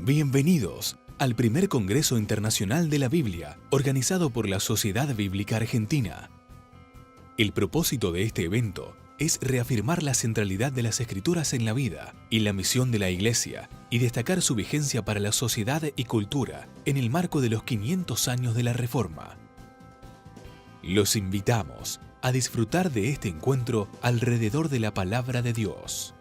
Bienvenidos al primer Congreso Internacional de la Biblia, organizado por la Sociedad Bíblica Argentina. El propósito de este evento es reafirmar la centralidad de las Escrituras en la vida y la misión de la Iglesia, y destacar su vigencia para la sociedad y cultura en el marco de los 500 años de la Reforma. Los invitamos a disfrutar de este encuentro alrededor de la Palabra de Dios.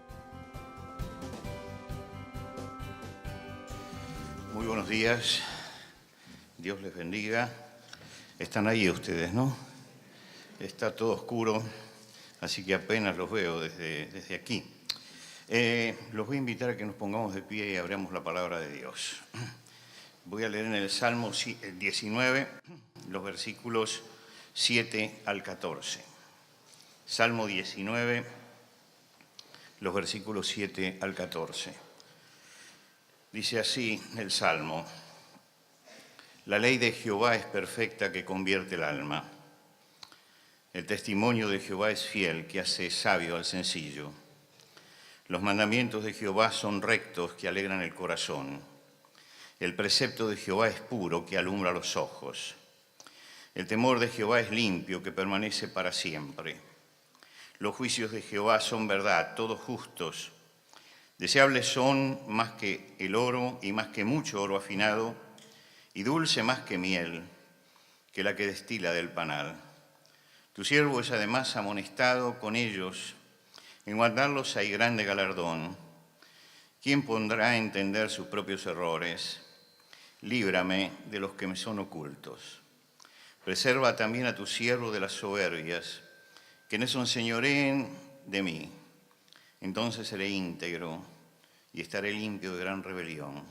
Muy buenos días, Dios les bendiga. Están ahí ustedes, ¿no? Está todo oscuro, así que apenas los veo desde aquí. Los voy a invitar a que nos pongamos de pie y abramos la palabra de Dios. Voy a leer en el Salmo 19, los versículos 7 al 14. Salmo 19, los versículos 7 al 14. Dice así el Salmo: la ley de Jehová es perfecta, que convierte el alma. El testimonio de Jehová es fiel, que hace sabio al sencillo. Los mandamientos de Jehová son rectos, que alegran el corazón. El precepto de Jehová es puro, que alumbra los ojos. El temor de Jehová es limpio, que permanece para siempre. Los juicios de Jehová son verdad, todos justos. Deseables son más que el oro y más que mucho oro afinado, y dulce más que miel, que la que destila del panal. Tu siervo es además amonestado con ellos, en guardarlos hay grande galardón. ¿Quién pondrá a entender sus propios errores? Líbrame de los que me son ocultos. Preserva también a tu siervo de las soberbias, que no se enseñoreen de mí. Entonces seré íntegro y estaré limpio de gran rebelión.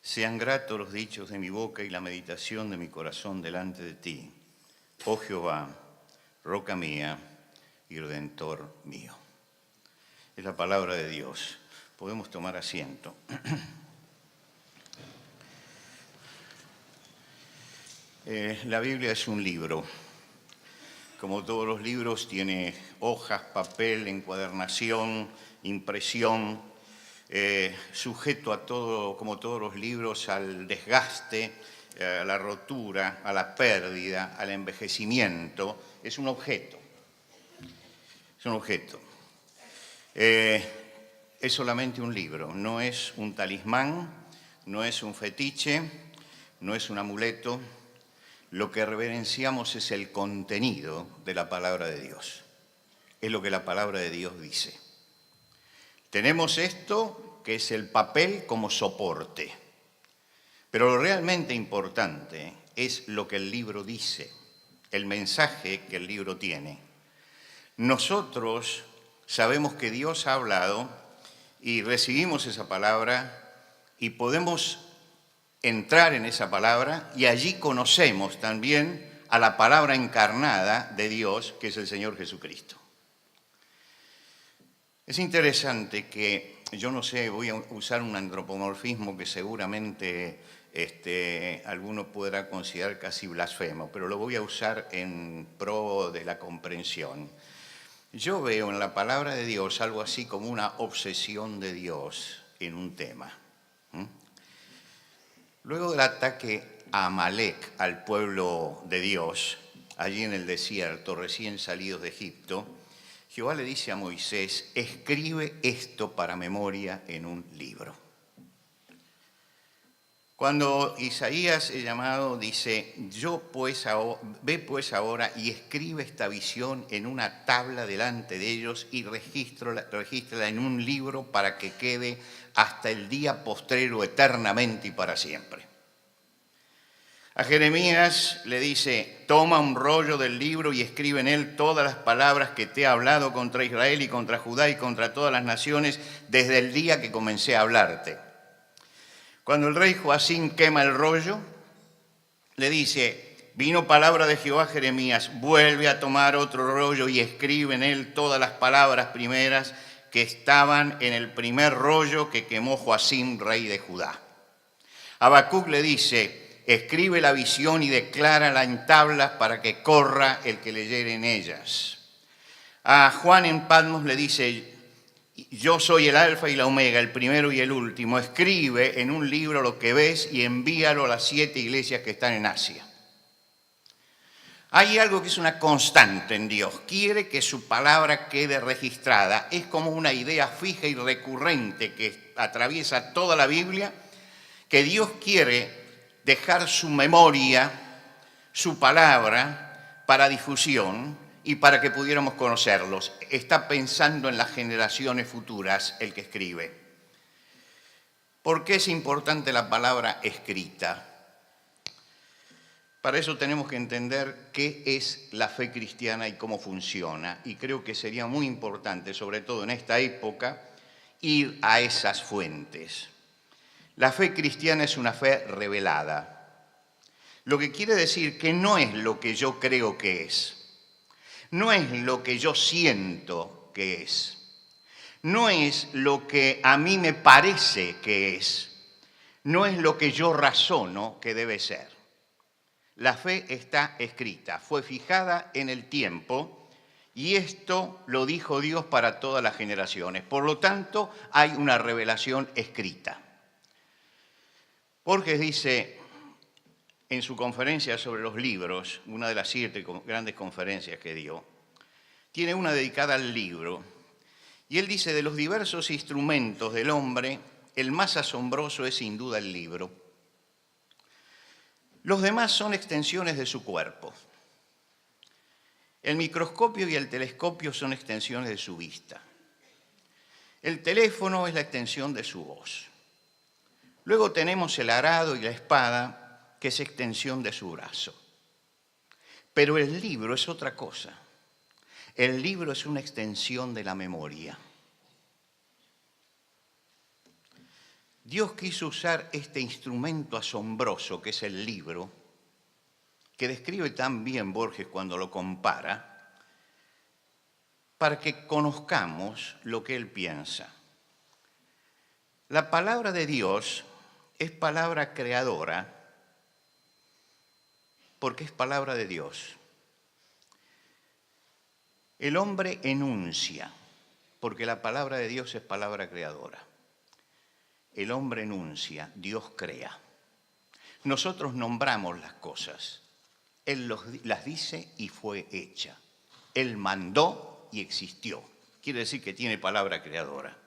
Sean gratos los dichos de mi boca y la meditación de mi corazón delante de ti, oh Jehová, roca mía y redentor mío. Es la palabra de Dios. Podemos tomar asiento. La Biblia es un libro. Como todos los libros, tiene hojas, papel, encuadernación, impresión, sujeto a todo, como todos los libros, al desgaste, a la rotura, a la pérdida, al envejecimiento. Es un objeto. Es un objeto. Es solamente un libro, no es un talismán, no es un fetiche, no es un amuleto. Lo que reverenciamos es el contenido de la palabra de Dios. Es lo que la palabra de Dios dice. Tenemos esto, que es el papel como soporte. Pero lo realmente importante es lo que el libro dice, el mensaje que el libro tiene. Nosotros sabemos que Dios ha hablado y recibimos esa palabra y podemos entrar en esa palabra, y allí conocemos también a la palabra encarnada de Dios, que es el Señor Jesucristo. Es interesante que, yo no sé, voy a usar un antropomorfismo que seguramente alguno podrá considerar casi blasfemo, pero lo voy a usar en pro de la comprensión. Yo veo en la palabra de Dios algo así como una obsesión de Dios en un tema. Luego del ataque a Amalek, al pueblo de Dios, allí en el desierto, recién salidos de Egipto, Jehová le dice a Moisés: escribe esto para memoria en un libro. Cuando Isaías es llamado, dice: ve pues ahora y escribe esta visión en una tabla delante de ellos y regístrala en un libro para que quede hasta el día postrero eternamente y para siempre. A Jeremías le dice: toma un rollo del libro y escribe en él todas las palabras que te he hablado contra Israel y contra Judá y contra todas las naciones desde el día que comencé a hablarte. Cuando el rey Joacim quema el rollo, le dice: vino palabra de Jehová a Jeremías, vuelve a tomar otro rollo y escribe en él todas las palabras primeras que estaban en el primer rollo que quemó Joacim, rey de Judá. Habacuc le dice: escribe la visión y declárala en tablas para que corra el que leyere en ellas. A Juan en Patmos le dice: Yo soy el alfa y la omega, el primero y el último. Escribe en un libro lo que ves y envíalo a las 7 iglesias que están en Asia. Hay algo que es una constante en Dios. Quiere que su palabra quede registrada. Es como una idea fija y recurrente que atraviesa toda la Biblia, que Dios quiere dejar su memoria, su palabra, para difusión y para que pudiéramos conocerlos. Está pensando en las generaciones futuras el que escribe. ¿Por qué es importante la palabra escrita? Para eso tenemos que entender qué es la fe cristiana y cómo funciona. Y creo que sería muy importante, sobre todo en esta época, ir a esas fuentes. La fe cristiana es una fe revelada. Lo que quiere decir que no es lo que yo creo que es. No es lo que yo siento que es. No es lo que a mí me parece que es. No es lo que yo razono que debe ser. La fe está escrita, fue fijada en el tiempo y esto lo dijo Dios para todas las generaciones. Por lo tanto, hay una revelación escrita. Borges dice en su conferencia sobre los libros, una de las 7 grandes conferencias que dio, tiene una dedicada al libro, y él dice: de los diversos instrumentos del hombre, el más asombroso es sin duda el libro. Los demás son extensiones de su cuerpo. El microscopio y el telescopio son extensiones de su vista. El teléfono es la extensión de su voz. Luego tenemos el arado y la espada, que es extensión de su brazo. Pero el libro es otra cosa. El libro es una extensión de la memoria. Dios quiso usar este instrumento asombroso que es el libro, que describe tan bien Borges cuando lo compara, para que conozcamos lo que él piensa. La palabra de Dios es palabra creadora porque es palabra de Dios. El hombre enuncia porque la palabra de Dios es palabra creadora. El hombre enuncia, Dios crea. Nosotros nombramos las cosas. Él las dice y fue hecha. Él mandó y existió. Quiere decir que tiene palabra creadora.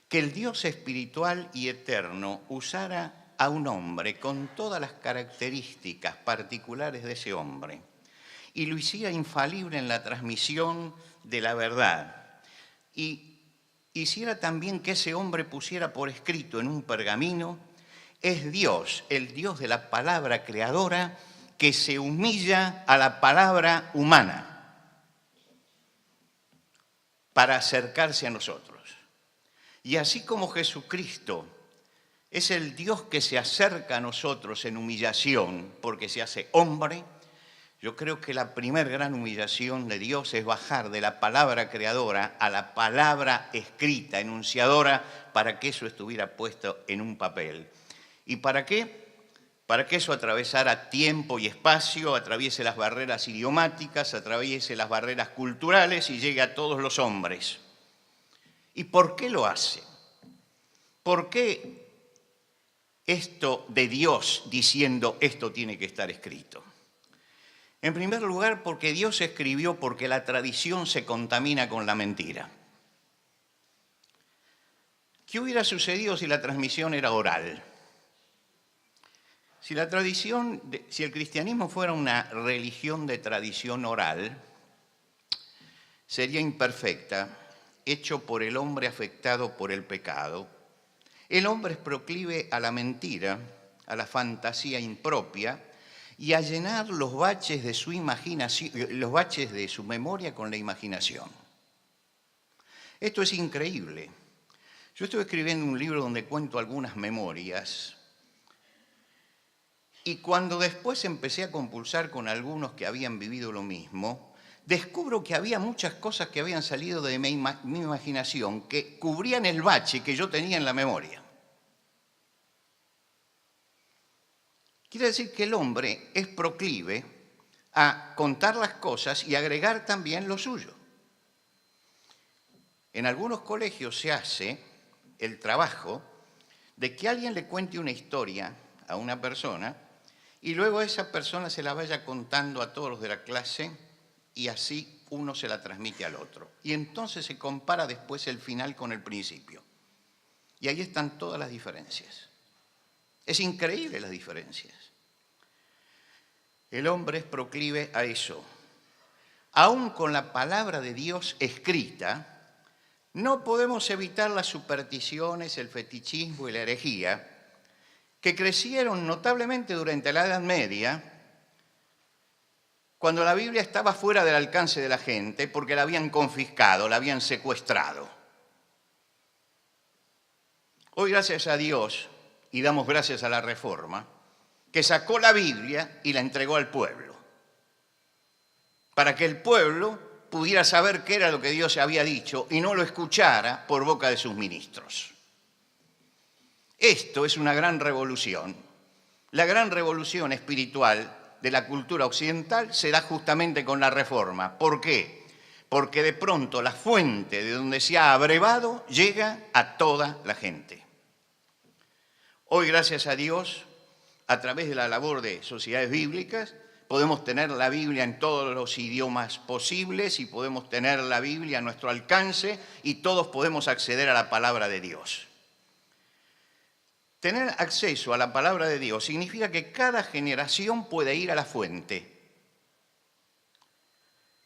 Que el Dios espiritual y eterno usara a un hombre con todas las características particulares de ese hombre y lo hiciera infalible en la transmisión de la verdad y hiciera también que ese hombre pusiera por escrito en un pergamino, es Dios, el Dios de la palabra creadora, que se humilla a la palabra humana para acercarse a nosotros. Y así como Jesucristo es el Dios que se acerca a nosotros en humillación porque se hace hombre, yo creo que la primer gran humillación de Dios es bajar de la palabra creadora a la palabra escrita, enunciadora, para que eso estuviera puesto en un papel. ¿Y para qué? Para que eso atravesara tiempo y espacio, atraviese las barreras idiomáticas, atraviese las barreras culturales y llegue a todos los hombres. ¿Y por qué lo hace? ¿Por qué esto de Dios diciendo esto tiene que estar escrito? En primer lugar, porque Dios escribió porque la tradición se contamina con la mentira. ¿Qué hubiera sucedido si la transmisión era oral? Si el cristianismo fuera una religión de tradición oral, sería imperfecta, hecho por el hombre afectado por el pecado. El hombre es proclive a la mentira, a la fantasía impropia, y a llenar los baches de su imaginación, los baches de su memoria con la imaginación. Esto es increíble. Yo estoy escribiendo un libro donde cuento algunas memorias y cuando después empecé a compulsar con algunos que habían vivido lo mismo, descubro que había muchas cosas que habían salido de mi imaginación que cubrían el bache que yo tenía en la memoria. Quiere decir que el hombre es proclive a contar las cosas y agregar también lo suyo. En algunos colegios se hace el trabajo de que alguien le cuente una historia a una persona y luego esa persona se la vaya contando a todos los de la clase y así uno se la transmite al otro. Y entonces se compara después el final con el principio. Y ahí están todas las diferencias. Es increíble las diferencias. El hombre es proclive a eso. Aún con la palabra de Dios escrita, no podemos evitar las supersticiones, el fetichismo y la herejía que crecieron notablemente durante la Edad Media, cuando la Biblia estaba fuera del alcance de la gente porque la habían confiscado, la habían secuestrado. Hoy, gracias a Dios, y damos gracias a la Reforma, que sacó la Biblia y la entregó al pueblo, para que el pueblo pudiera saber qué era lo que Dios había dicho y no lo escuchara por boca de sus ministros. Esto es una gran revolución. La gran revolución espiritual de la cultura occidental se da justamente con la Reforma. ¿Por qué? Porque de pronto la fuente de donde se ha abrevado llega a toda la gente. Hoy, gracias a Dios, a través de la labor de sociedades bíblicas, podemos tener la Biblia en todos los idiomas posibles y podemos tener la Biblia a nuestro alcance y todos podemos acceder a la palabra de Dios. Tener acceso a la palabra de Dios significa que cada generación puede ir a la fuente.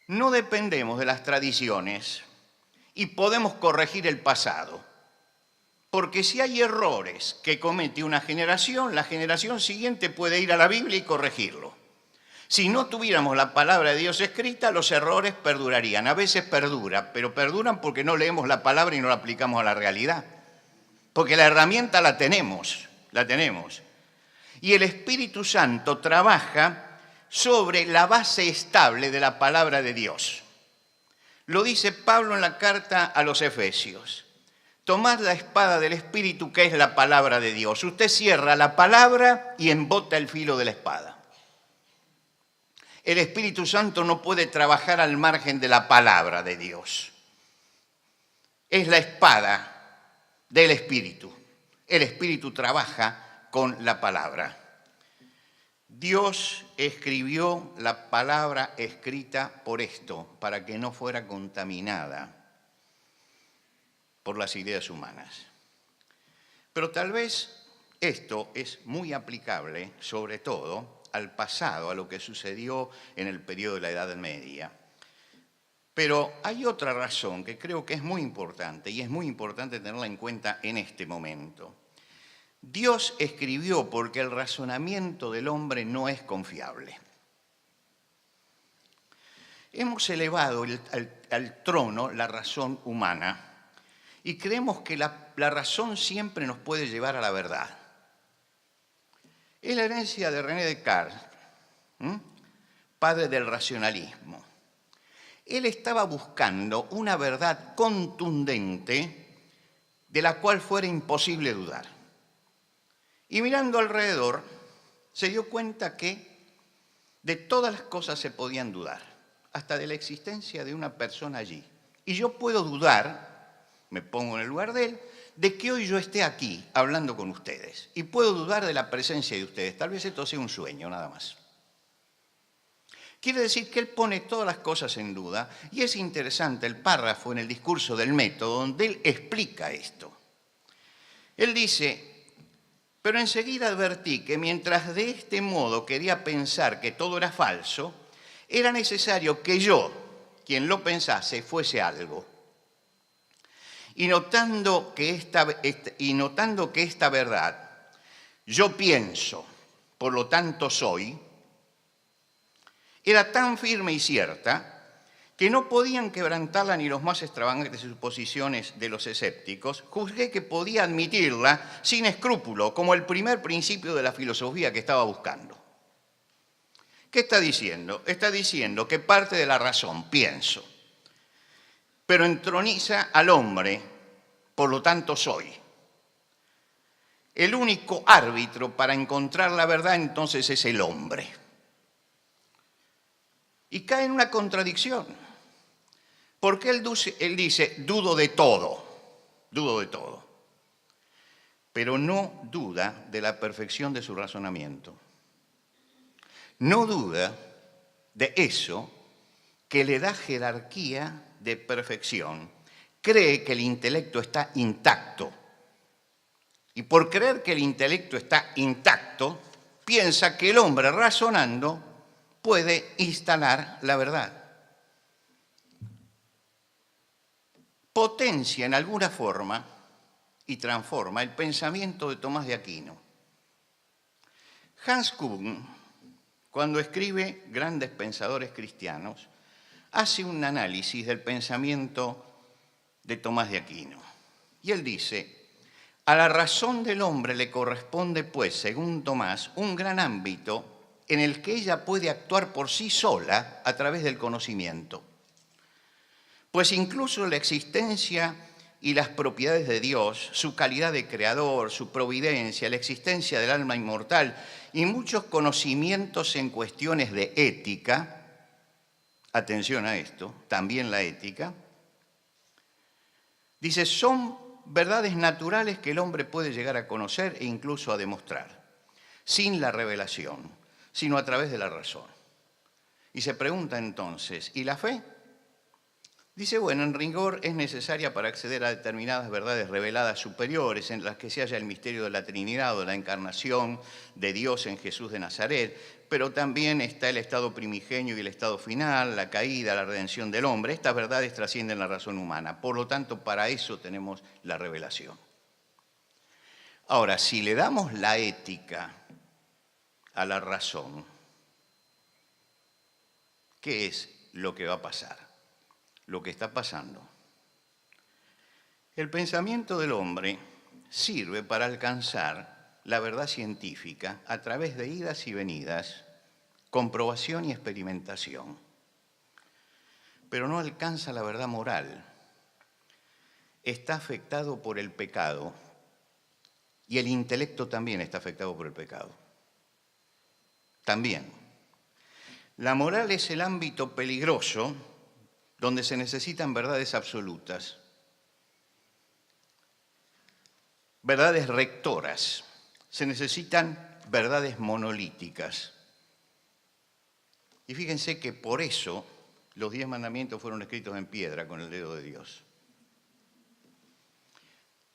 No dependemos de las tradiciones y podemos corregir el pasado. Porque si hay errores que comete una generación, la generación siguiente puede ir a la Biblia y corregirlo. Si no tuviéramos la palabra de Dios escrita, los errores perdurarían. A veces perdura, pero perduran porque no leemos la palabra y no la aplicamos a la realidad. Porque la herramienta la tenemos. Y el Espíritu Santo trabaja sobre la base estable de la palabra de Dios. Lo dice Pablo en la carta a los Efesios. Tomad la espada del Espíritu, que es la palabra de Dios. Usted cierra la palabra y embota el filo de la espada. El Espíritu Santo no puede trabajar al margen de la palabra de Dios. Es la espada del Espíritu. El Espíritu trabaja con la palabra. Dios escribió la palabra escrita por esto, para que no fuera contaminada por las ideas humanas. Pero tal vez esto es muy aplicable, sobre todo, al pasado, a lo que sucedió en el periodo de la Edad Media. Pero hay otra razón que creo que es muy importante, y es muy importante tenerla en cuenta en este momento. Dios escribió porque el razonamiento del hombre no es confiable. Hemos elevado al trono la razón humana y creemos que la razón siempre nos puede llevar a la verdad. Es la herencia de René Descartes, padre del racionalismo. Él estaba buscando una verdad contundente de la cual fuera imposible dudar. Y mirando alrededor, se dio cuenta que de todas las cosas se podían dudar, hasta de la existencia de una persona allí. Y yo puedo dudar, me pongo en el lugar de él, de que hoy yo esté aquí hablando con ustedes. Y puedo dudar de la presencia de ustedes. Tal vez esto sea un sueño, nada más. Quiere decir que él pone todas las cosas en duda. Y es interesante el párrafo en el discurso del método donde él explica esto. Él dice: pero enseguida advertí que mientras de este modo quería pensar que todo era falso, era necesario que yo, quien lo pensase, fuese algo. Y notando que esta verdad, yo pienso, por lo tanto soy, era tan firme y cierta que no podían quebrantarla ni los más extravagantes suposiciones de los escépticos, juzgué que podía admitirla sin escrúpulo, como el primer principio de la filosofía que estaba buscando. ¿Qué está diciendo? Está diciendo que parte de la razón, pienso, pero entroniza al hombre, por lo tanto soy. El único árbitro para encontrar la verdad entonces es el hombre. Y cae en una contradicción, Porque él dice, dudo de todo, pero no duda de la perfección de su razonamiento. No duda de eso que le da jerarquía de perfección. Cree que el intelecto está intacto. Y por creer que el intelecto está intacto, piensa que el hombre razonando puede instalar la verdad. Potencia en alguna forma y transforma el pensamiento de Tomás de Aquino. Hans Küng, cuando escribe Grandes Pensadores Cristianos, hace un análisis del pensamiento de Tomás de Aquino. Y él dice, a la razón del hombre le corresponde, pues, según Tomás, un gran ámbito en el que ella puede actuar por sí sola a través del conocimiento. Pues incluso la existencia y las propiedades de Dios, su calidad de creador, su providencia, la existencia del alma inmortal y muchos conocimientos en cuestiones de ética, atención a esto, también la ética, dice, son verdades naturales que el hombre puede llegar a conocer e incluso a demostrar, sin la revelación, sino a través de la razón. Y se pregunta entonces, ¿y la fe? Dice, bueno, en rigor es necesaria para acceder a determinadas verdades reveladas superiores en las que se halla el misterio de la Trinidad o de la encarnación de Dios en Jesús de Nazaret, pero también está el estado primigenio y el estado final, la caída, la redención del hombre. Estas verdades trascienden la razón humana, por lo tanto, para eso tenemos la revelación. Ahora, si le damos la ética a la razón, ¿qué es lo que va a pasar? Lo que está pasando. El pensamiento del hombre sirve para alcanzar la verdad científica a través de idas y venidas, comprobación y experimentación. Pero no alcanza la verdad moral. Está afectado por el pecado y el intelecto también está afectado por el pecado. También. La moral es el ámbito peligroso donde se necesitan verdades absolutas, verdades rectoras, se necesitan verdades monolíticas. Y fíjense que por eso los 10 mandamientos fueron escritos en piedra con el dedo de Dios.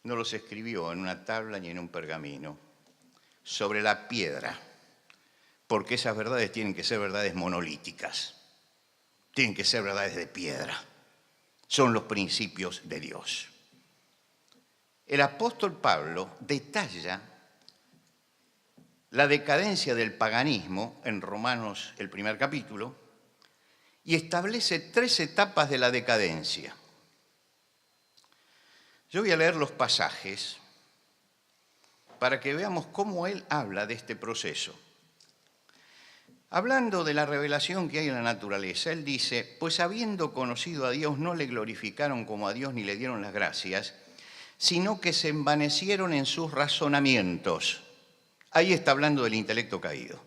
No los escribió en una tabla ni en un pergamino, sobre la piedra, porque esas verdades tienen que ser verdades monolíticas. Tienen que ser verdades de piedra. Son los principios de Dios. El apóstol Pablo detalla la decadencia del paganismo en Romanos, el primer capítulo, y establece 3 etapas de la decadencia. Yo voy a leer los pasajes para que veamos cómo él habla de este proceso. Hablando de la revelación que hay en la naturaleza, él dice, pues habiendo conocido a Dios no le glorificaron como a Dios ni le dieron las gracias, sino que se envanecieron en sus razonamientos. Ahí está hablando del intelecto caído.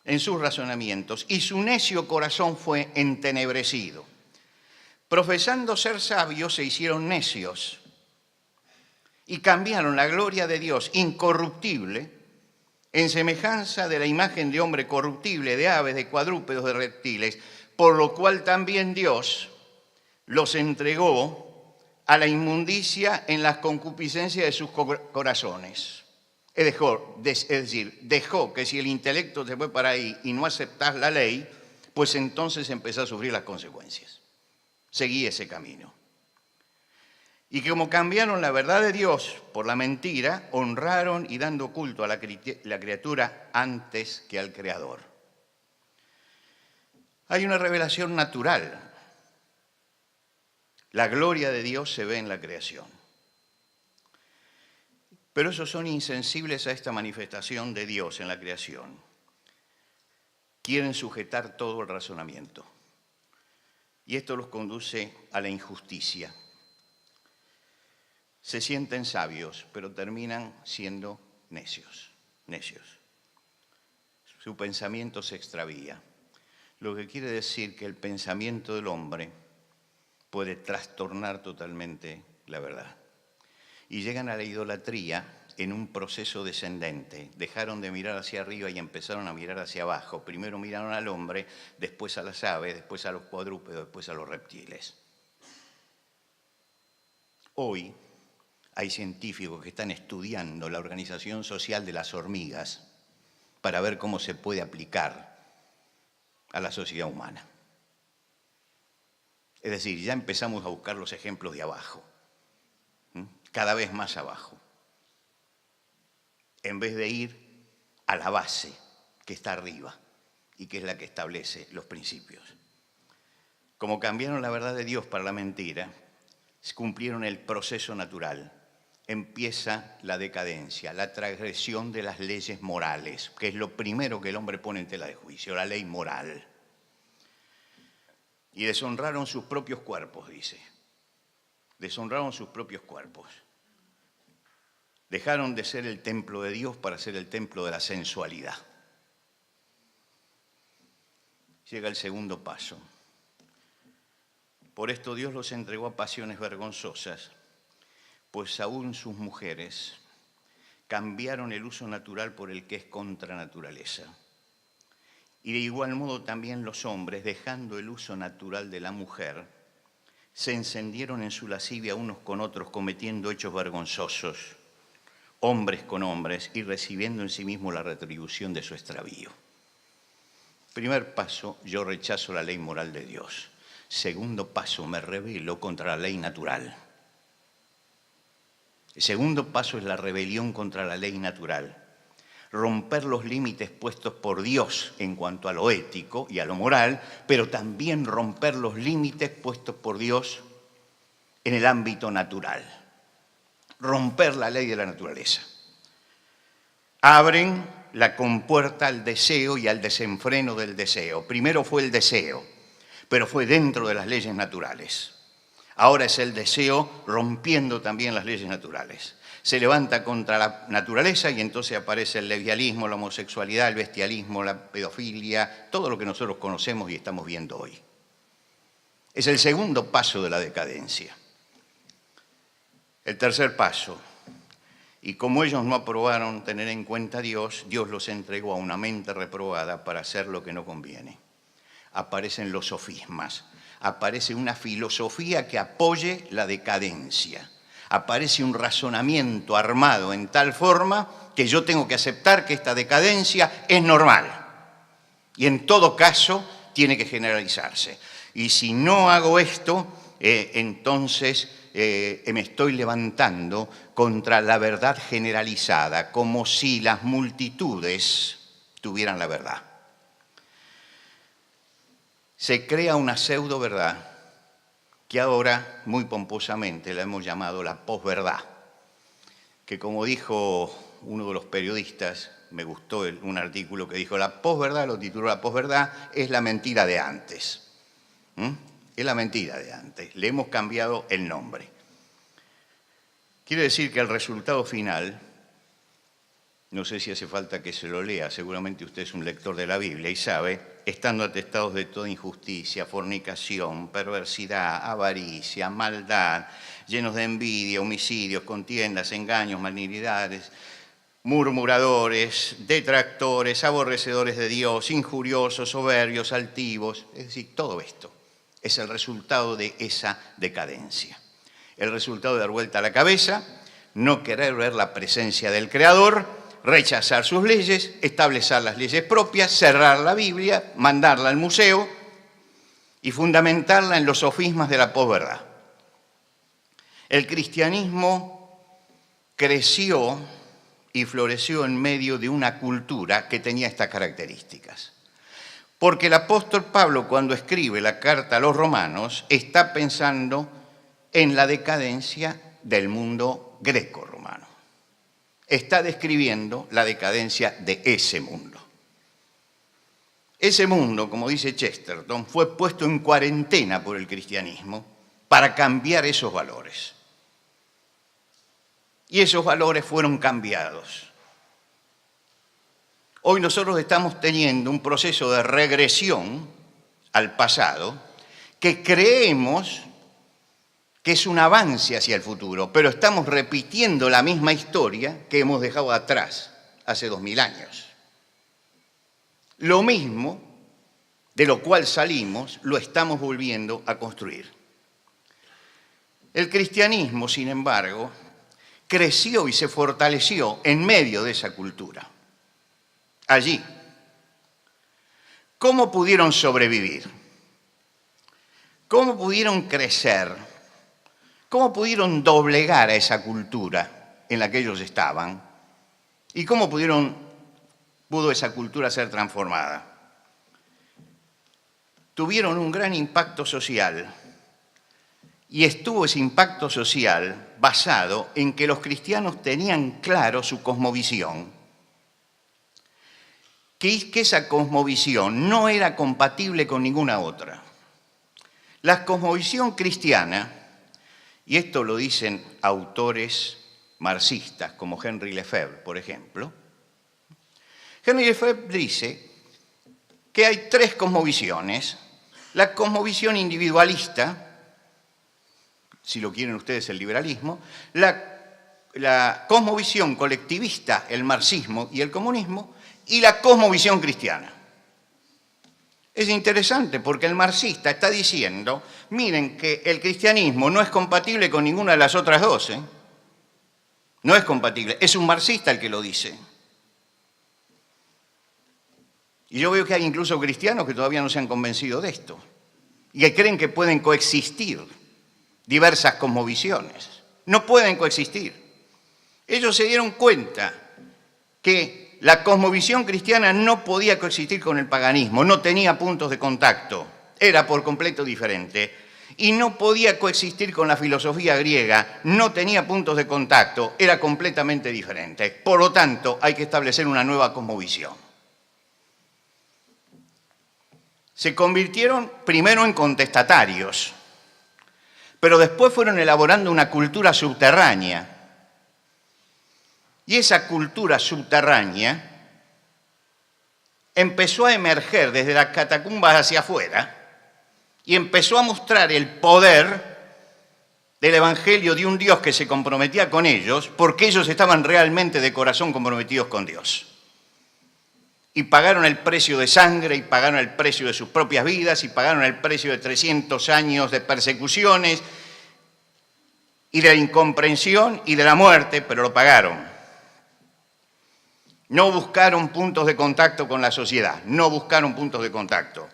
En sus razonamientos. Y su necio corazón fue entenebrecido. Profesando ser sabios se hicieron necios y cambiaron la gloria de Dios incorruptible en semejanza de la imagen de hombre corruptible, de aves, de cuadrúpedos, de reptiles, por lo cual también Dios los entregó a la inmundicia en las concupiscencias de sus corazones. Es decir, dejó que si el intelecto se fue para ahí y no aceptás la ley, pues entonces empezás a sufrir las consecuencias. Seguí ese camino. Y que como cambiaron la verdad de Dios por la mentira, honraron y dando culto a la criatura antes que al Creador. Hay una revelación natural. La gloria de Dios se ve en la creación. Pero esos son insensibles a esta manifestación de Dios en la creación. Quieren sujetar todo el razonamiento. Y esto los conduce a la injusticia. Se sienten sabios, pero terminan siendo necios. Su pensamiento se extravía. Lo que quiere decir que el pensamiento del hombre puede trastornar totalmente la verdad. Y llegan a la idolatría en un proceso descendente. Dejaron de mirar hacia arriba y empezaron a mirar hacia abajo. Primero miraron al hombre, después a las aves, después a los cuadrúpedos, después a los reptiles. Hoy hay científicos que están estudiando la organización social de las hormigas para ver cómo se puede aplicar a la sociedad humana. Es decir, ya empezamos a buscar los ejemplos de abajo, cada vez más abajo, en vez de ir a la base que está arriba y que es la que establece los principios. Como cambiaron la verdad de Dios para la mentira, cumplieron el proceso natural. Empieza la decadencia, la transgresión de las leyes morales, que es lo primero que el hombre pone en tela de juicio, la ley moral. Y deshonraron sus propios cuerpos, dice. Deshonraron sus propios cuerpos. Dejaron de ser el templo de Dios para ser el templo de la sensualidad. Llega el segundo paso. Por esto Dios los entregó a pasiones vergonzosas, pues aún sus mujeres cambiaron el uso natural por el que es contra naturaleza. Y de igual modo también los hombres, dejando el uso natural de la mujer, se encendieron en su lascivia unos con otros, cometiendo hechos vergonzosos, hombres con hombres, y recibiendo en sí mismo la retribución de su extravío. Primer paso, yo rechazo la ley moral de Dios. Segundo paso, me rebelo contra la ley natural. El segundo paso es la rebelión contra la ley natural. Romper los límites puestos por Dios en cuanto a lo ético y a lo moral, pero también romper los límites puestos por Dios en el ámbito natural. Romper la ley de la naturaleza. Abren la compuerta al deseo y al desenfreno del deseo. Primero fue el deseo, pero fue dentro de las leyes naturales. Ahora es el deseo rompiendo también las leyes naturales. Se levanta contra la naturaleza y entonces aparece el lesbianismo, la homosexualidad, el bestialismo, la pedofilia, todo lo que nosotros conocemos y estamos viendo hoy. Es el segundo paso de la decadencia. El tercer paso, y como ellos no aprobaron tener en cuenta a Dios, Dios los entregó a una mente reprobada para hacer lo que no conviene. Aparecen los sofismas, aparece una filosofía que apoye la decadencia. Aparece un razonamiento armado en tal forma que yo tengo que aceptar que esta decadencia es normal y en todo caso tiene que generalizarse. Y si no hago esto, entonces me estoy levantando contra la verdad generalizada, como si las multitudes tuvieran la verdad. Se crea una pseudo verdad que ahora, muy pomposamente, la hemos llamado la posverdad, que como dijo uno de los periodistas, me gustó un artículo que dijo, la posverdad, lo tituló la posverdad, es la mentira de antes. Es la mentira de antes, le hemos cambiado el nombre. Quiere decir que el resultado final, no sé si hace falta que se lo lea, seguramente usted es un lector de la Biblia y sabe, estando atestados de toda injusticia, fornicación, perversidad, avaricia, maldad, llenos de envidia, homicidios, contiendas, engaños, malignidades, murmuradores, detractores, aborrecedores de Dios, injuriosos, soberbios, altivos. Es decir, todo esto es el resultado de esa decadencia. El resultado de dar vuelta a la cabeza, no querer ver la presencia del Creador, rechazar sus leyes, establecer las leyes propias, cerrar la Biblia, mandarla al museo y fundamentarla en los sofismas de la posverdad. El cristianismo creció y floreció en medio de una cultura que tenía estas características. Porque el apóstol Pablo, cuando escribe la carta a los romanos, está pensando en la decadencia del mundo greco-romano. Está describiendo la decadencia de ese mundo. Ese mundo, como dice Chesterton, fue puesto en cuarentena por el cristianismo para cambiar esos valores. Y esos valores fueron cambiados. Hoy nosotros estamos teniendo un proceso de regresión al pasado que creemos que es un avance hacia el futuro, pero estamos repitiendo la misma historia que hemos dejado atrás hace 2000 años. Lo mismo de lo cual salimos, lo estamos volviendo a construir. El cristianismo, sin embargo, creció y se fortaleció en medio de esa cultura. Allí. ¿Cómo pudieron sobrevivir? ¿Cómo pudieron crecer? ¿Cómo pudieron doblegar a esa cultura en la que ellos estaban? ¿Y cómo pudo esa cultura ser transformada? Tuvieron un gran impacto social. Y estuvo ese impacto social basado en que los cristianos tenían claro su cosmovisión, que esa cosmovisión no era compatible con ninguna otra. La cosmovisión cristiana, y esto lo dicen autores marxistas como Henry Lefebvre, por ejemplo, Henry Lefebvre dice que hay tres cosmovisiones: la cosmovisión individualista, si lo quieren ustedes el liberalismo, la cosmovisión colectivista, el marxismo y el comunismo, y la cosmovisión cristiana. Es interesante porque el marxista está diciendo, miren que el cristianismo no es compatible con ninguna de las otras dos, ¿eh? No es compatible, es un marxista el que lo dice. Y yo veo que hay incluso cristianos que todavía no se han convencido de esto y que creen que pueden coexistir diversas cosmovisiones. No pueden coexistir. Ellos se dieron cuenta que la cosmovisión cristiana no podía coexistir con el paganismo, no tenía puntos de contacto, era por completo diferente. Y no podía coexistir con la filosofía griega, no tenía puntos de contacto, era completamente diferente. Por lo tanto, hay que establecer una nueva cosmovisión. Se convirtieron primero en contestatarios, pero después fueron elaborando una cultura subterránea. Y esa cultura subterránea empezó a emerger desde las catacumbas hacia afuera y empezó a mostrar el poder del evangelio de un Dios que se comprometía con ellos, porque ellos estaban realmente de corazón comprometidos con Dios. Y pagaron el precio de sangre, y pagaron el precio de sus propias vidas, y pagaron el precio de 300 años de persecuciones, y de la incomprensión y de la muerte, pero lo pagaron. No buscaron puntos de contacto con la sociedad, no buscaron puntos de contacto.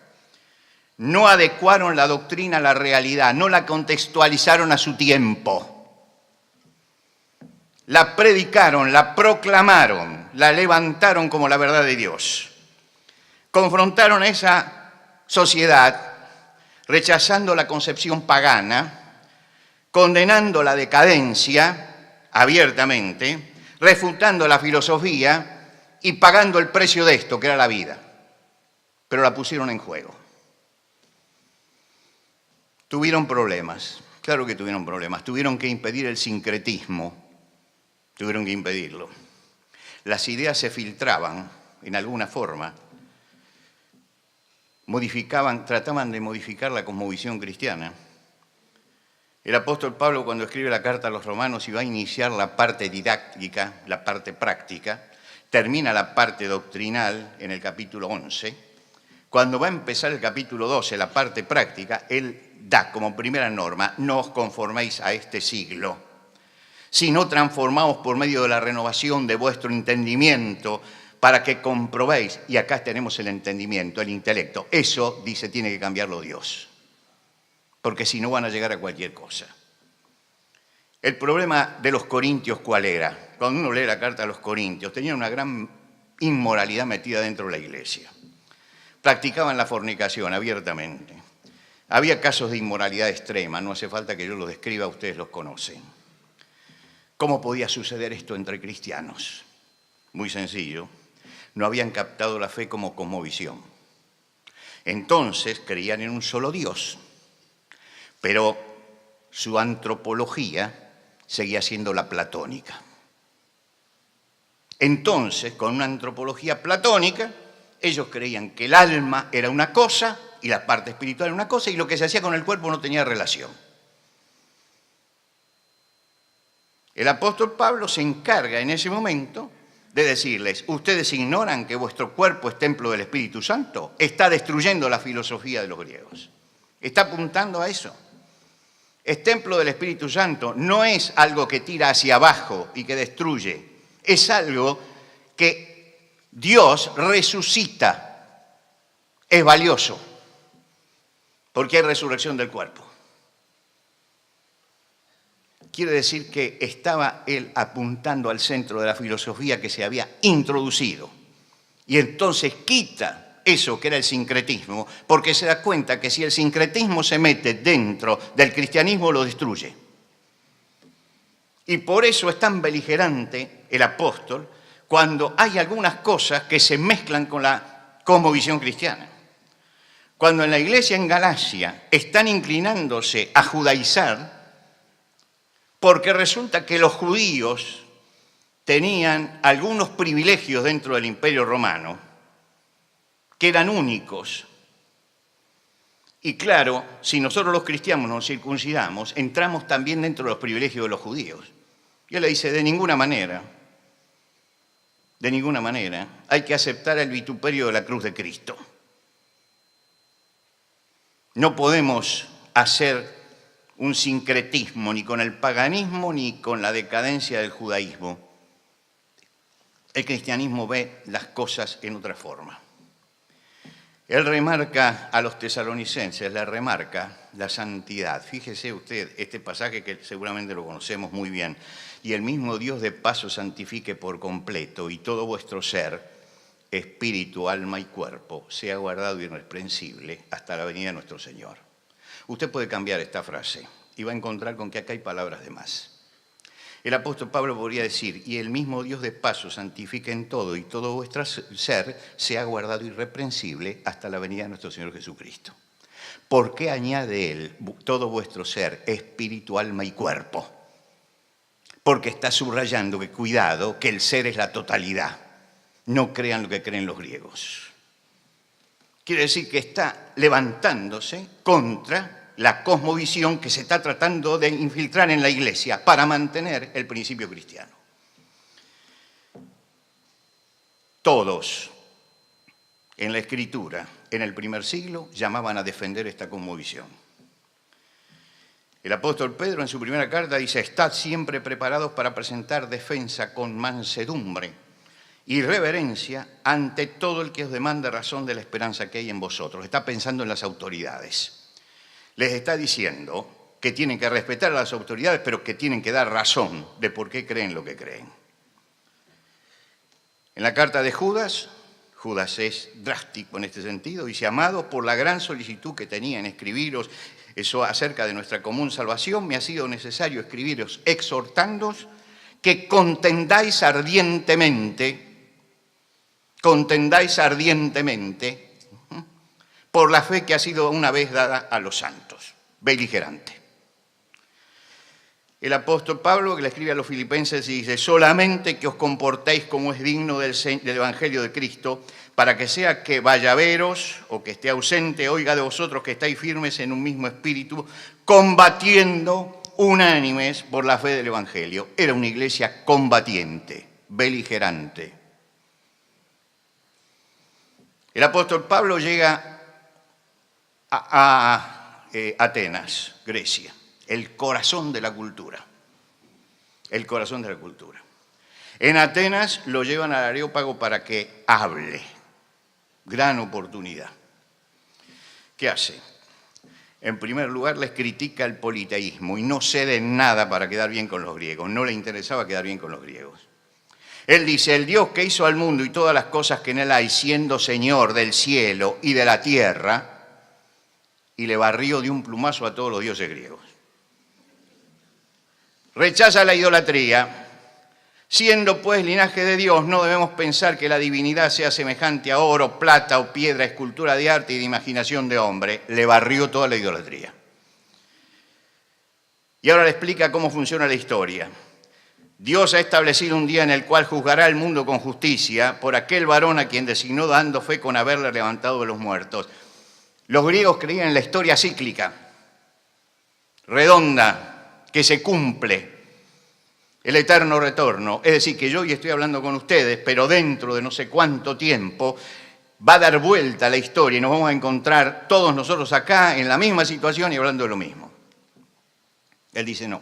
No adecuaron la doctrina a la realidad, no la contextualizaron a su tiempo. La predicaron, la proclamaron, la levantaron como la verdad de Dios. Confrontaron a esa sociedad rechazando la concepción pagana, condenando la decadencia abiertamente, refutando la filosofía y pagando el precio de esto, que era la vida. Pero la pusieron en juego. Tuvieron problemas, claro que tuvieron problemas. Tuvieron que impedir el sincretismo, tuvieron que impedirlo. Las ideas se filtraban en alguna forma, trataban de modificar la cosmovisión cristiana. El apóstol Pablo, cuando escribe la carta a los romanos y va a iniciar la parte didáctica, la parte práctica, termina la parte doctrinal en el capítulo 11. Cuando va a empezar el capítulo 12, la parte práctica, él da como primera norma: no os conforméis a este siglo, sino transformaos por medio de la renovación de vuestro entendimiento, para que comprobéis. Y acá tenemos el entendimiento, el intelecto. Eso, dice, tiene que cambiarlo Dios, porque si no van a llegar a cualquier cosa. El problema de los corintios, ¿cuál era? Cuando uno lee la carta a los corintios, tenían una gran inmoralidad metida dentro de la iglesia. Practicaban la fornicación abiertamente. Había casos de inmoralidad extrema, no hace falta que yo los describa, ustedes los conocen. ¿Cómo podía suceder esto entre cristianos? Muy sencillo, no habían captado la fe como cosmovisión. Entonces creían en un solo Dios, pero su antropología seguía siendo la platónica. Entonces, con una antropología platónica, ellos creían que el alma era una cosa y la parte espiritual era una cosa, y lo que se hacía con el cuerpo no tenía relación. El apóstol Pablo se encarga en ese momento de decirles, ustedes ignoran que vuestro cuerpo es templo del Espíritu Santo. Está destruyendo la filosofía de los griegos. Está apuntando a eso. Es templo del Espíritu Santo, no es algo que tira hacia abajo y que destruye. Es algo que Dios resucita. Es valioso, porque hay resurrección del cuerpo. Quiere decir que estaba él apuntando al centro de la filosofía que se había introducido. Y entonces quita eso que era el sincretismo, porque se da cuenta que si el sincretismo se mete dentro del cristianismo, lo destruye. Y por eso es tan beligerante el apóstol cuando hay algunas cosas que se mezclan con la cosmovisión cristiana. Cuando en la iglesia en Galacia están inclinándose a judaizar, porque resulta que los judíos tenían algunos privilegios dentro del Imperio Romano que eran únicos. Y claro, si nosotros los cristianos nos circuncidamos, entramos también dentro de los privilegios de los judíos. Y él le dice, de ninguna manera, hay que aceptar el vituperio de la cruz de Cristo. No podemos hacer un sincretismo ni con el paganismo ni con la decadencia del judaísmo. El cristianismo ve las cosas en otra forma. Él remarca a los tesalonicenses, le remarca la santidad. Fíjese usted este pasaje que seguramente lo conocemos muy bien. Y el mismo Dios de paz os santifique por completo y todo vuestro ser, espíritu, alma y cuerpo, sea guardado irreprensible hasta la venida de nuestro Señor. Usted puede cambiar esta frase y va a encontrar con que acá hay palabras de más. El apóstol Pablo podría decir, y el mismo Dios de paz os santifique en todo y todo vuestro ser sea guardado irreprensible hasta la venida de nuestro Señor Jesucristo. ¿Por qué añade él todo vuestro ser, espíritu, alma y cuerpo? Porque está subrayando que cuidado, que el ser es la totalidad. No crean lo que creen los griegos. Quiere decir que está levantándose contra la cosmovisión que se está tratando de infiltrar en la iglesia para mantener el principio cristiano. Todos en la Escritura, en el primer siglo, llamaban a defender esta cosmovisión. El apóstol Pedro en su primera carta dice, estad siempre preparados para presentar defensa con mansedumbre y reverencia ante todo el que os demanda razón de la esperanza que hay en vosotros. Está pensando en las autoridades. Les está diciendo que tienen que respetar a las autoridades, pero que tienen que dar razón de por qué creen lo que creen. En la carta de Judas, Judas es drástico en este sentido, dice, amado, por la gran solicitud que tenía en escribiros eso acerca de nuestra común salvación, me ha sido necesario escribiros exhortándoos que contendáis ardientemente por la fe que ha sido una vez dada a los santos. Beligerante. El apóstol Pablo, que le escribe a los filipenses, dice, solamente que os comportéis como es digno del Evangelio de Cristo, para que sea que vaya a veros o que esté ausente, oiga de vosotros que estáis firmes en un mismo espíritu, combatiendo unánimes por la fe del Evangelio. Era una iglesia combatiente, beligerante. El apóstol Pablo llega a Atenas, Grecia, el corazón de la cultura. El corazón de la cultura. En Atenas lo llevan al Areópago para que hable. Gran oportunidad. ¿Qué hace? En primer lugar, les critica el politeísmo y no cede en nada para quedar bien con los griegos. No le interesaba quedar bien con los griegos. Él dice, el Dios que hizo al mundo y todas las cosas que en él hay, siendo Señor del cielo y de la tierra, y le barrió de un plumazo a todos los dioses griegos. Rechaza la idolatría. Siendo pues linaje de Dios, no debemos pensar que la divinidad sea semejante a oro, plata o piedra, escultura de arte y de imaginación de hombre. Le barrió toda la idolatría. Y ahora le explica cómo funciona la historia. Dios ha establecido un día en el cual juzgará al mundo con justicia por aquel varón a quien designó dando fe con haberle levantado de los muertos. Los griegos creían en la historia cíclica, redonda, que se cumple. el eterno retorno. Es decir, que yo hoy estoy hablando con ustedes, pero dentro de no sé cuánto tiempo va a dar vuelta la historia y nos vamos a encontrar todos nosotros acá en la misma situación y hablando de lo mismo. Él dice no.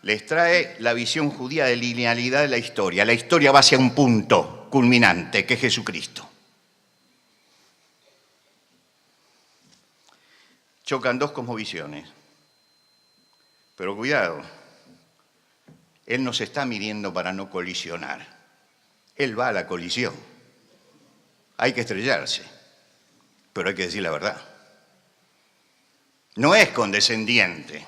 Les trae la visión judía de linealidad de la historia. La historia va hacia un punto culminante, que es Jesucristo. Chocan dos cosmovisiones. Pero cuidado, Él nos está midiendo para no colisionar. Él va a la colisión. Hay que estrellarse, pero hay que decir la verdad. No es condescendiente.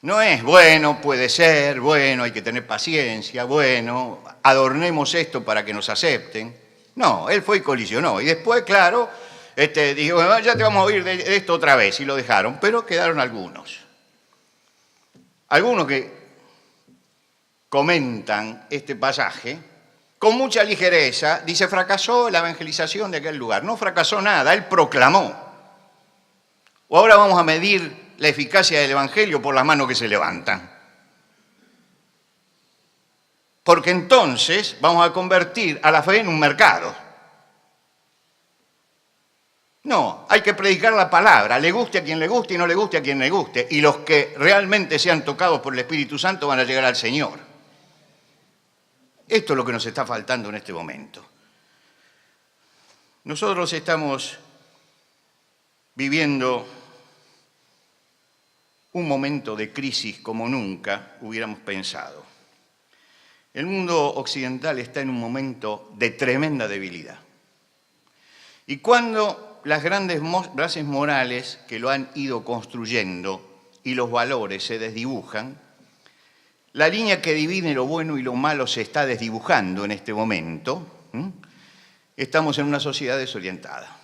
No es, bueno, puede ser, bueno, hay que tener paciencia, bueno, adornemos esto para que nos acepten. No, Él fue y colisionó. Y después, claro, dijo, bueno, ya te vamos a oír de esto otra vez, y lo dejaron. Pero quedaron algunos. Algunos que comentan este pasaje con mucha ligereza, dice, fracasó la evangelización de aquel lugar. No fracasó nada, Él proclamó. O ahora vamos a medir la eficacia del evangelio por las manos que se levantan. Porque entonces vamos a convertir a la fe en un mercado. No, hay que predicar la palabra, le guste a quien le guste y no le guste a quien le guste. Y los que realmente sean tocados por el Espíritu Santo van a llegar al Señor. Esto es lo que nos está faltando en este momento. Nosotros estamos viviendo un momento de crisis como nunca hubiéramos pensado. El mundo occidental está en un momento de tremenda debilidad. Y cuando las grandes bases morales que lo han ido construyendo y los valores se desdibujan, la línea que divide lo bueno y lo malo se está desdibujando en este momento. Estamos en una sociedad desorientada.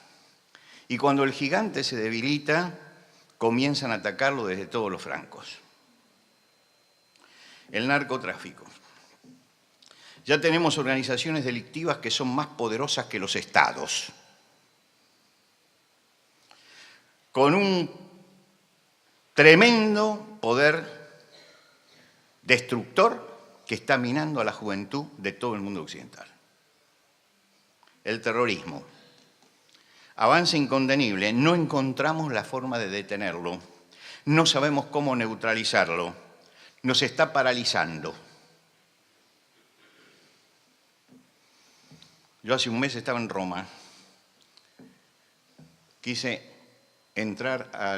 Y cuando el gigante se debilita, comienzan a atacarlo desde todos los flancos. El narcotráfico. Ya tenemos organizaciones delictivas que son más poderosas que los estados, con un tremendo poder destructor que está minando a la juventud de todo el mundo occidental. El terrorismo. Avance incontenible, no encontramos la forma de detenerlo, no sabemos cómo neutralizarlo, nos está paralizando. Yo hace un mes estaba en Roma, quise entrar a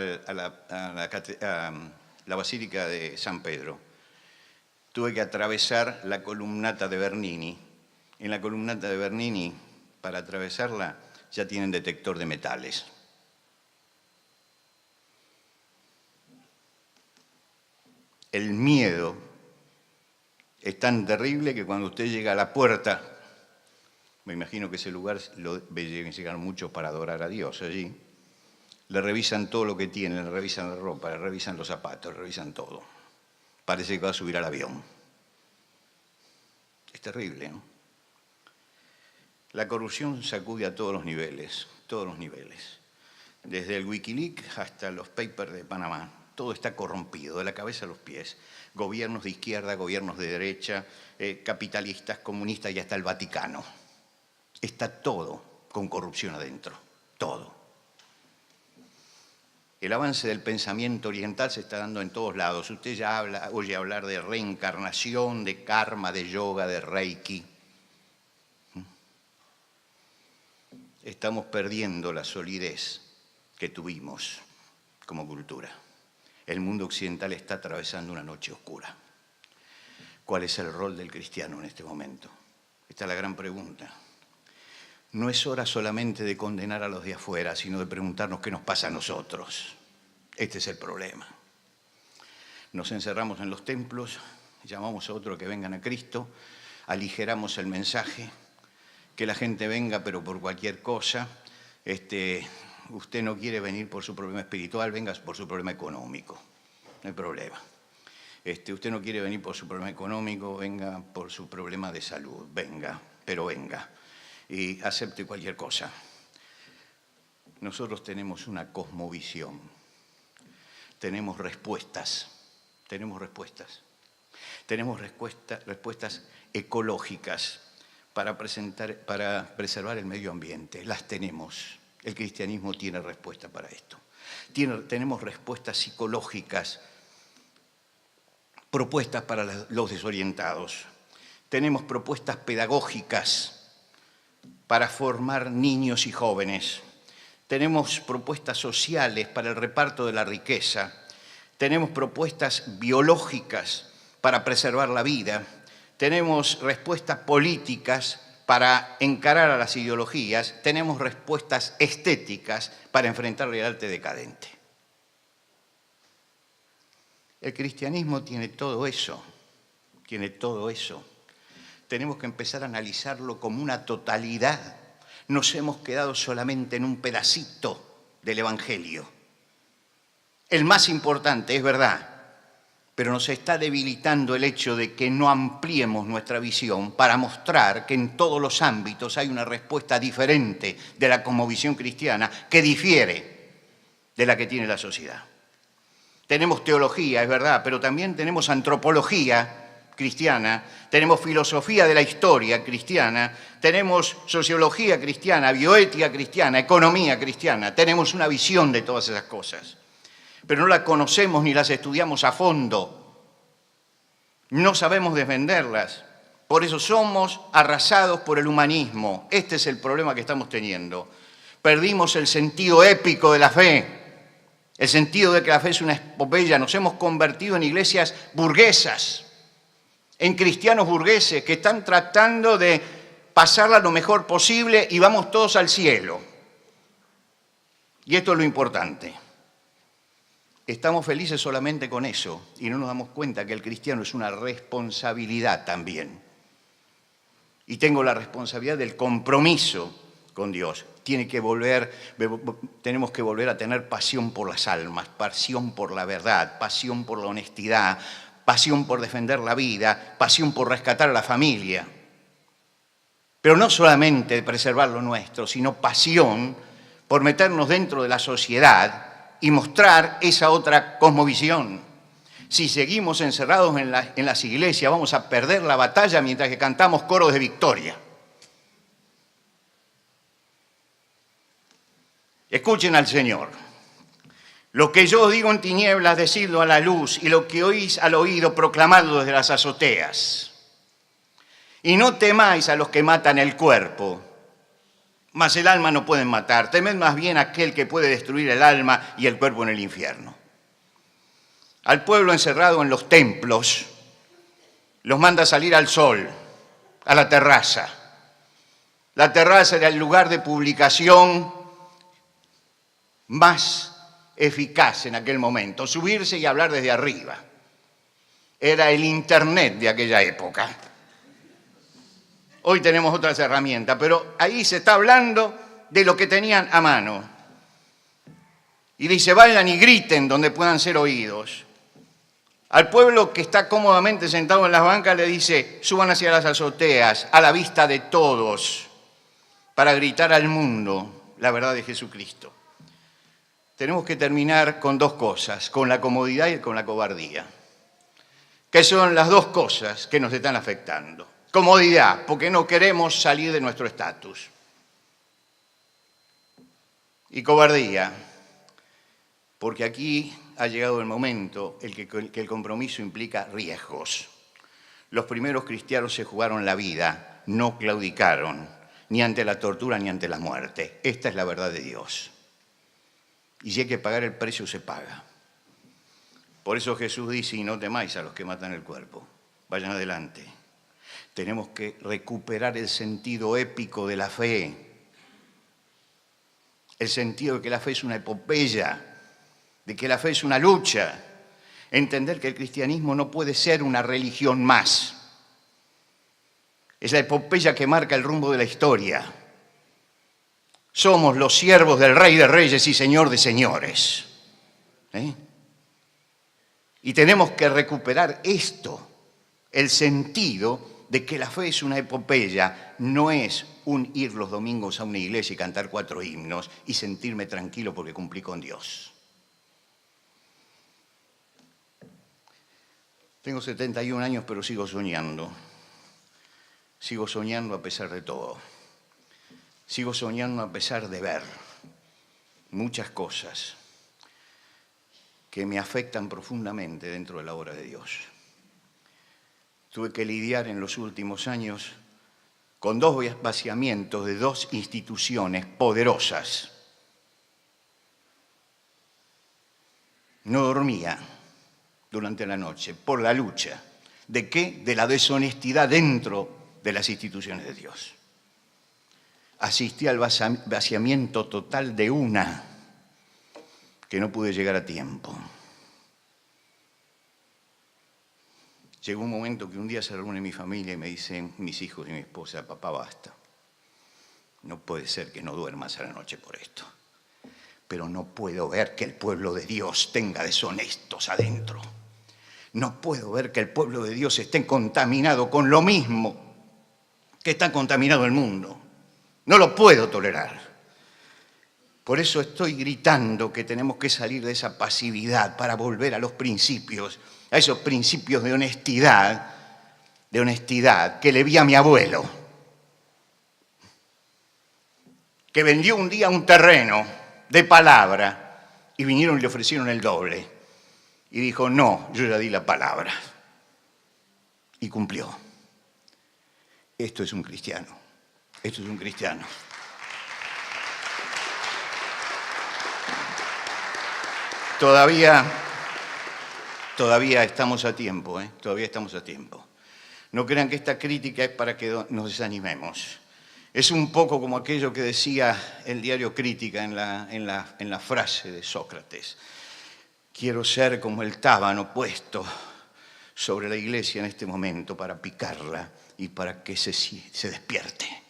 la Basílica de San Pedro, tuve que atravesar la columnata de Bernini. En la columnata de Bernini, para atravesarla, ya tienen detector de metales. El miedo es tan terrible que cuando usted llega a la puerta, me imagino que ese lugar lo llegan muchos para adorar a Dios allí, le revisan todo lo que tiene, le revisan la ropa, le revisan los zapatos, le revisan todo. Parece que va a subir al avión. Es terrible, ¿no? La corrupción sacude a todos los niveles, desde el Wikileaks hasta los papers de Panamá. Todo está corrompido, de la cabeza a los pies. Gobiernos de izquierda, gobiernos de derecha, capitalistas, comunistas y hasta el Vaticano. Está todo con corrupción adentro, todo. El avance del pensamiento oriental se está dando en todos lados. Usted ya oye hablar de reencarnación, de karma, de yoga, de reiki. Estamos perdiendo la solidez que tuvimos como cultura. El mundo occidental está atravesando una noche oscura. ¿Cuál es el rol del cristiano en este momento? Esta es la gran pregunta. No es hora solamente de condenar a los de afuera, sino de preguntarnos qué nos pasa a nosotros. Este es el problema. Nos encerramos en los templos, llamamos a otros que vengan a Cristo, aligeramos el mensaje, que la gente venga pero por cualquier cosa. Usted no quiere venir por su problema espiritual, venga por su problema económico, no hay problema. Usted no quiere venir por su problema económico, venga por su problema de salud, venga, pero venga. Y acepte cualquier cosa. Nosotros tenemos una cosmovisión, tenemos respuestas. Tenemos respuestas ecológicas para preservar el medio ambiente. Las tenemos. El cristianismo tiene respuesta para esto. Tenemos respuestas psicológicas, propuestas para los desorientados. Tenemos propuestas pedagógicas para formar niños y jóvenes. Tenemos propuestas sociales para el reparto de la riqueza. Tenemos propuestas biológicas para preservar la vida. Tenemos respuestas políticas para encarar a las ideologías. Tenemos respuestas estéticas para enfrentar el arte decadente. El cristianismo tiene todo eso, Tenemos que empezar a analizarlo como una totalidad. Nos hemos quedado solamente en un pedacito del Evangelio. El más importante, es verdad, pero nos está debilitando el hecho de que no ampliemos nuestra visión para mostrar que en todos los ámbitos hay una respuesta diferente de la cosmovisión cristiana que difiere de la que tiene la sociedad. Tenemos teología, es verdad, pero también tenemos antropología cristiana, tenemos filosofía de la historia cristiana, tenemos sociología cristiana, bioética cristiana, economía cristiana, tenemos una visión de todas esas cosas, pero no las conocemos ni las estudiamos a fondo, no sabemos defenderlas, por eso somos arrasados por el humanismo. Este es el problema que estamos teniendo. Perdimos el sentido épico de la fe, el sentido de que la fe es una epopeya. Nos hemos convertido en iglesias burguesas, en cristianos burgueses que están tratando de pasarla lo mejor posible y vamos todos al cielo. Y esto es lo importante. Estamos felices solamente con eso y no nos damos cuenta que el cristiano es una responsabilidad también. Y tengo la responsabilidad del compromiso con Dios. Tenemos que volver a tener pasión por las almas, pasión por la verdad, pasión por la honestidad, pasión por defender la vida, pasión por rescatar a la familia. Pero no solamente preservar lo nuestro, sino pasión por meternos dentro de la sociedad y mostrar esa otra cosmovisión. Si seguimos encerrados en las iglesias, vamos a perder la batalla mientras que cantamos coros de victoria. Escuchen al Señor. Lo que yo os digo en tinieblas, decidlo a la luz, y lo que oís al oído, proclamadlo desde las azoteas. Y no temáis a los que matan el cuerpo, mas el alma no pueden matar. Temed más bien a aquel que puede destruir el alma y el cuerpo en el infierno. Al pueblo encerrado en los templos, los manda salir al sol, a la terraza. La terraza era el lugar de publicación más eficaz en aquel momento, subirse y hablar desde arriba. Era el internet de aquella época. Hoy tenemos otras herramientas, pero ahí se está hablando de lo que tenían a mano. Y dice, vayan y griten donde puedan ser oídos. Al pueblo que está cómodamente sentado en las bancas le dice, suban hacia las azoteas, a la vista de todos, para gritar al mundo la verdad de Jesucristo. Tenemos que terminar con dos cosas, con la comodidad y con la cobardía, que son las dos cosas que nos están afectando. Comodidad, porque no queremos salir de nuestro estatus. Y cobardía, porque aquí ha llegado el momento en que el compromiso implica riesgos. Los primeros cristianos se jugaron la vida, no claudicaron, ni ante la tortura ni ante la muerte. Esta es la verdad de Dios. Y si hay que pagar el precio, se paga. Por eso Jesús dice, y no temáis a los que matan el cuerpo. Vayan adelante. Tenemos que recuperar el sentido épico de la fe. El sentido de que la fe es una epopeya, de que la fe es una lucha. Entender que el cristianismo no puede ser una religión más. Es la epopeya que marca el rumbo de la historia. Somos los siervos del Rey de Reyes y Señor de Señores. Y tenemos que recuperar esto, el sentido de que la fe es una epopeya, no es un ir los domingos a una iglesia y cantar 4 himnos y sentirme tranquilo porque cumplí con Dios. Tengo 71 años, pero sigo soñando. Sigo soñando a pesar de todo. Sigo soñando a pesar de ver muchas cosas que me afectan profundamente dentro de la obra de Dios. Tuve que lidiar en los últimos años con 2 vaciamientos de 2 instituciones poderosas. No dormía durante la noche por la lucha. ¿De qué? De la deshonestidad dentro de las instituciones de Dios. Asistí al vaciamiento total de una que no pude llegar a tiempo. Llegó un momento que un día se reúne mi familia y me dicen mis hijos y mi esposa: papá, basta. No puede ser que no duermas a la noche por esto. Pero no puedo ver que el pueblo de Dios tenga deshonestos adentro. No puedo ver que el pueblo de Dios esté contaminado con lo mismo que está contaminado el mundo. No lo puedo tolerar. Por eso estoy gritando que tenemos que salir de esa pasividad para volver a los principios, a esos principios de honestidad que le vi a mi abuelo, que vendió un día un terreno de palabra y vinieron y le ofrecieron el doble. Y dijo: no, yo ya di la palabra. Y cumplió. Esto es un cristiano. Esto es un cristiano. Todavía estamos a tiempo, ¿eh? Todavía estamos a tiempo. No crean que esta crítica es para que nos desanimemos. Es un poco como aquello que decía el diario Crítica en la frase de Sócrates: quiero ser como el tábano puesto sobre la iglesia en este momento para picarla y para que se despierte.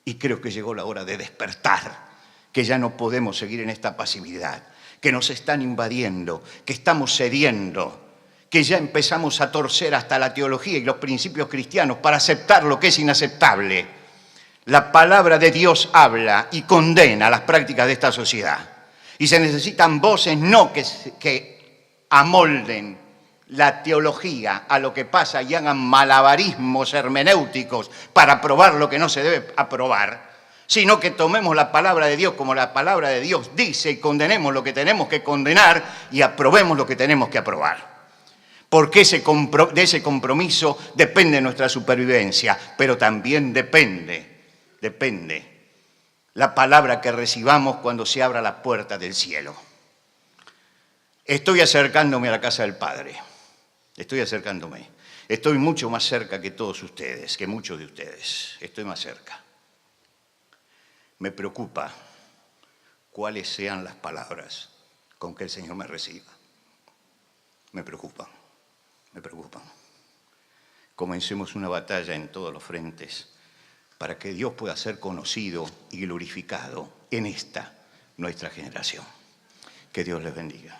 Y creo que llegó la hora de despertar, que ya no podemos seguir en esta pasividad, que nos están invadiendo, que estamos cediendo, que ya empezamos a torcer hasta la teología y los principios cristianos para aceptar lo que es inaceptable. La palabra de Dios habla y condena las prácticas de esta sociedad. Y se necesitan voces no que amolden la teología a lo que pasa y hagan malabarismos hermenéuticos para aprobar lo que no se debe aprobar, sino que tomemos la palabra de Dios como la palabra de Dios dice y condenemos lo que tenemos que condenar y aprobemos lo que tenemos que aprobar. Porque de ese compromiso depende nuestra supervivencia, pero también depende la palabra que recibamos cuando se abra la puerta del cielo. Estoy acercándome a la casa del Padre. Estoy acercándome. Estoy mucho más cerca que todos ustedes, que muchos de ustedes. Estoy más cerca. Me preocupa cuáles sean las palabras con que el Señor me reciba. Me preocupan. Comencemos una batalla en todos los frentes para que Dios pueda ser conocido y glorificado en esta nuestra generación. Que Dios les bendiga.